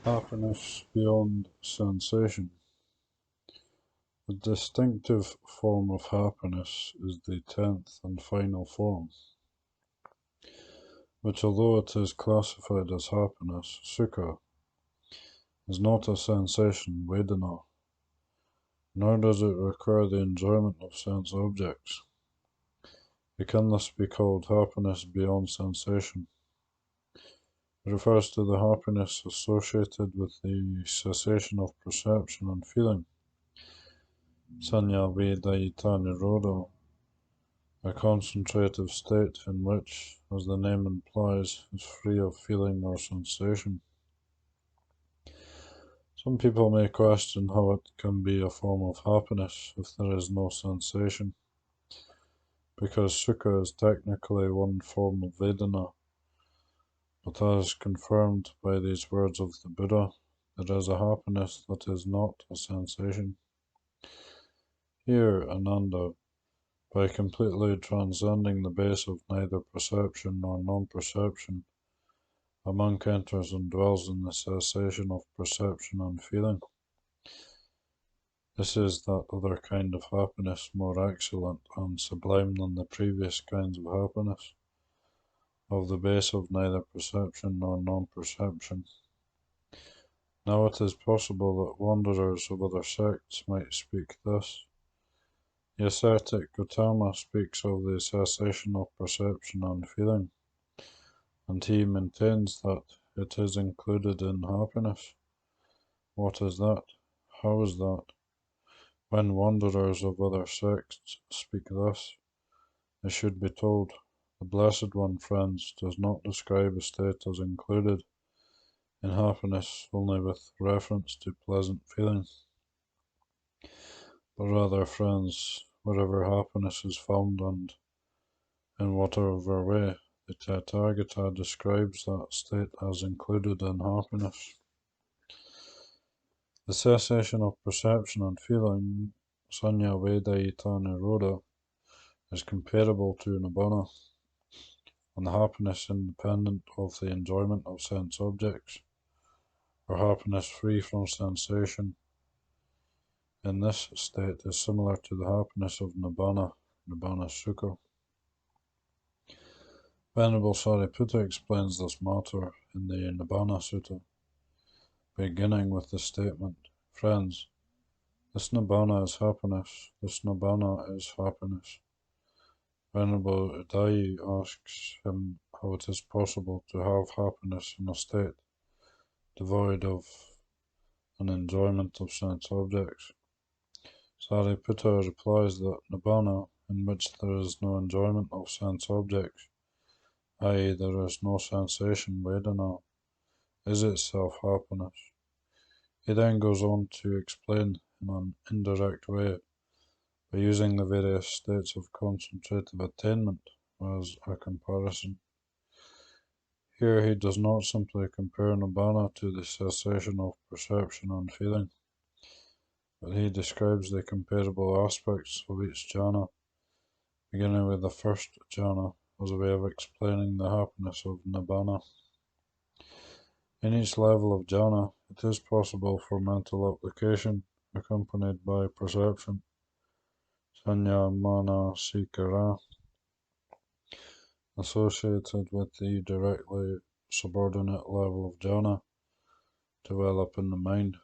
Happiness beyond sensation. A distinctive form of happiness is the 10th and final form, which, although it is classified as happiness, sukha, is not a sensation, vedana, nor does it require the enjoyment of sense objects. It can thus be called happiness beyond sensation. It refers to the happiness associated with the cessation of perception and feeling, sanya vedayita nirodha, a concentrative state in which, as the name implies, is free of feeling or sensation. Some people may question how it can be a form of happiness if there is no sensation, because sukha is technically one form of vedana, but as confirmed by these words of the Buddha, there is a happiness that is not a sensation. Here, Ananda, by completely transcending the base of neither perception nor non-perception, a monk enters and dwells in the cessation of perception and feeling. This is that other kind of happiness, more excellent and sublime than the previous kinds of happiness, of the base of neither perception nor non-perception. Now it is possible that wanderers of other sects might speak thus. The ascetic Gautama speaks of the cessation of perception and feeling, and he maintains that it is included in happiness. What is that? How is that? When wanderers of other sects speak thus, they should be told, the Blessed One, friends, does not describe a state as included in happiness only with reference to pleasant feelings, but rather, friends, wherever happiness is found and in whatever way, the Tathagata describes that state as included in happiness. The cessation of perception and feeling, sanya vedayita nirodha, is comparable to nibbana, and happiness independent of the enjoyment of sense objects, or happiness free from sensation, in this state is similar to the happiness of nibbana, nibbana sukha. Venerable Sariputta explains this matter in the Nibbana Sutta, beginning with the statement, friends, this nibbana is happiness, this nibbana is happiness. Venerable Udayi asks him how it is possible to have happiness in a state devoid of an enjoyment of sense objects. Sariputta replies that nibbana, in which there is no enjoyment of sense objects, i.e., there is no sensation, vedana, is itself happiness. He then goes on to explain in an indirect way, by using the various states of concentrative attainment as a comparison. Here he does not simply compare nibbana to the cessation of perception and feeling, but he describes the comparable aspects of each jhana, beginning with the first jhana as a way of explaining the happiness of nibbana. In each level of jhana, it is possible for mental application accompanied by perception, sanya manasikara, associated with the directly subordinate level of jhana, develop in the mind.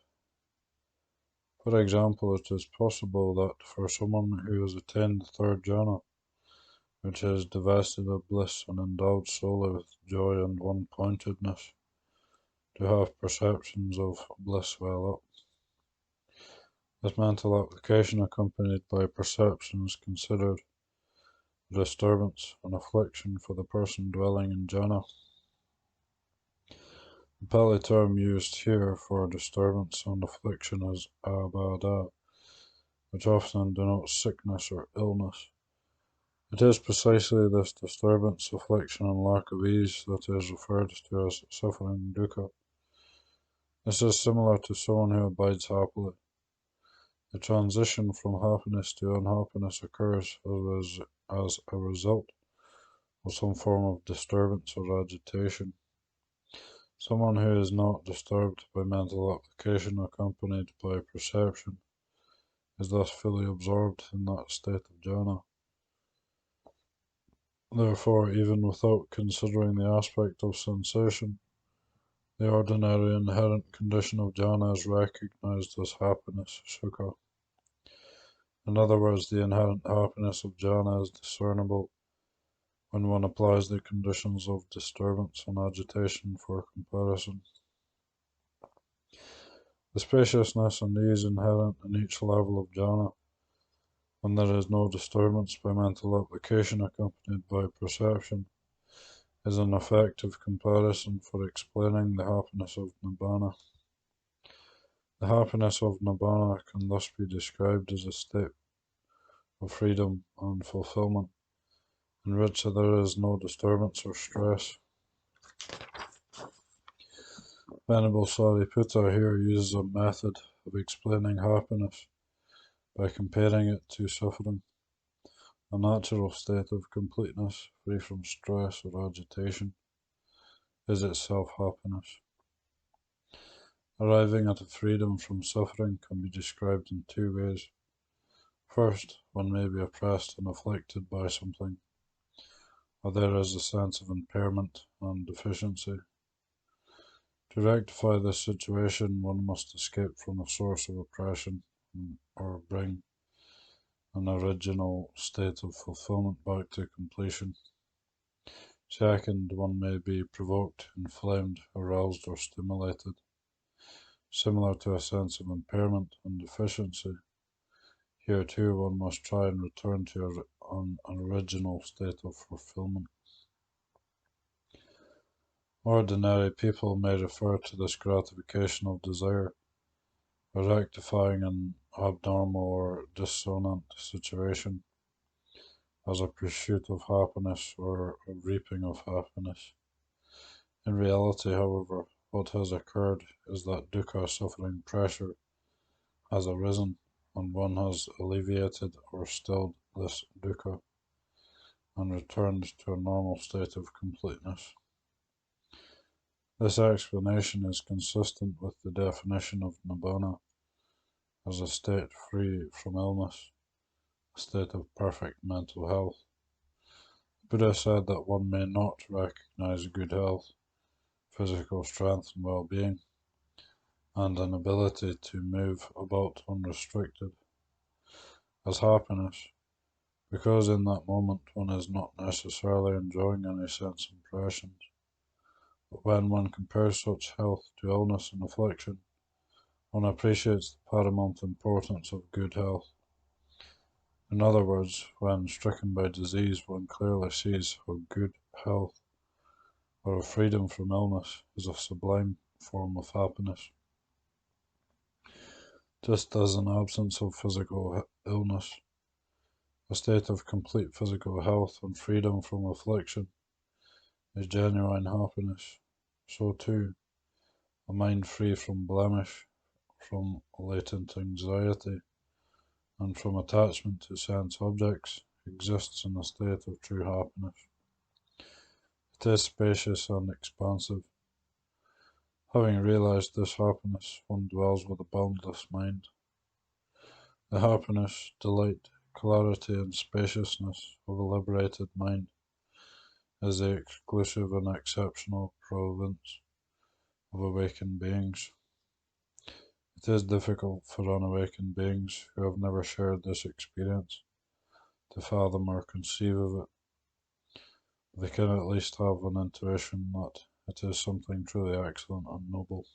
For example, it is possible that for someone who has attained the third jhana, which is divested of bliss and endowed solely with joy and one-pointedness, to have perceptions of bliss well up. This mental application accompanied by perception is considered a disturbance, an affliction for the person dwelling in jhana. The Pali term used here for disturbance and affliction is abhada, which often denotes sickness or illness. It is precisely this disturbance, affliction, and lack of ease that is referred to as suffering dukkha. This is similar to someone who abides happily. The transition from happiness to unhappiness occurs as a result of some form of disturbance or agitation. Someone who is not disturbed by mental application accompanied by perception is thus fully absorbed in that state of jhana. Therefore, even without considering the aspect of sensation, the ordinary inherent condition of jhana is recognized as happiness, sukha. In other words, the inherent happiness of jhana is discernible when one applies the conditions of disturbance and agitation for comparison. The spaciousness and ease inherent in each level of jhana, when there is no disturbance by mental application accompanied by perception, is an effective comparison for explaining the happiness of nibbana. The happiness of nibbana can thus be described as a state of freedom and fulfillment, in which there is no disturbance or stress. Venerable Sariputta here uses a method of explaining happiness by comparing it to suffering. A natural state of completeness, free from stress or agitation, is itself happiness. Arriving at a freedom from suffering can be described in two ways. First, one may be oppressed and afflicted by something, or there is a sense of impairment and deficiency. To rectify this situation, one must escape from the source of oppression or bring an original state of fulfillment back to completion. Second, one may be provoked, inflamed, aroused, or stimulated, similar to a sense of impairment and deficiency. Here too, one must try and return to an original state of fulfillment. Ordinary people may refer to this gratification of desire as rectifying an abnormal or dissonant situation, as a pursuit of happiness or a reaping of happiness. In reality, however, what has occurred is that dukkha, suffering, pressure, has arisen, and one has alleviated or stilled this dukkha and returned to a normal state of completeness. This explanation is consistent with the definition of nibbana as a state free from illness, a state of perfect mental health. The Buddha said that one may not recognize good health, physical strength and well-being, and an ability to move about unrestricted as happiness, because in that moment one is not necessarily enjoying any sense impressions. But when one compares such health to illness and affliction, one appreciates the paramount importance of good health. In other words, when stricken by disease, one clearly sees how good health, or a freedom from illness, is a sublime form of happiness. Just as an absence of physical illness, a state of complete physical health and freedom from affliction, is genuine happiness, so too, a mind free from blemish, from latent anxiety, and from attachment to sense objects, exists in a state of true happiness. It is spacious and expansive. Having realized this happiness, one dwells with a boundless mind. The happiness, delight, clarity, and spaciousness of a liberated mind is the exclusive and exceptional province of awakened beings. It is difficult for unawakened beings who have never shared this experience to fathom or conceive of it. They can at least have an intuition that it is something truly excellent and noble.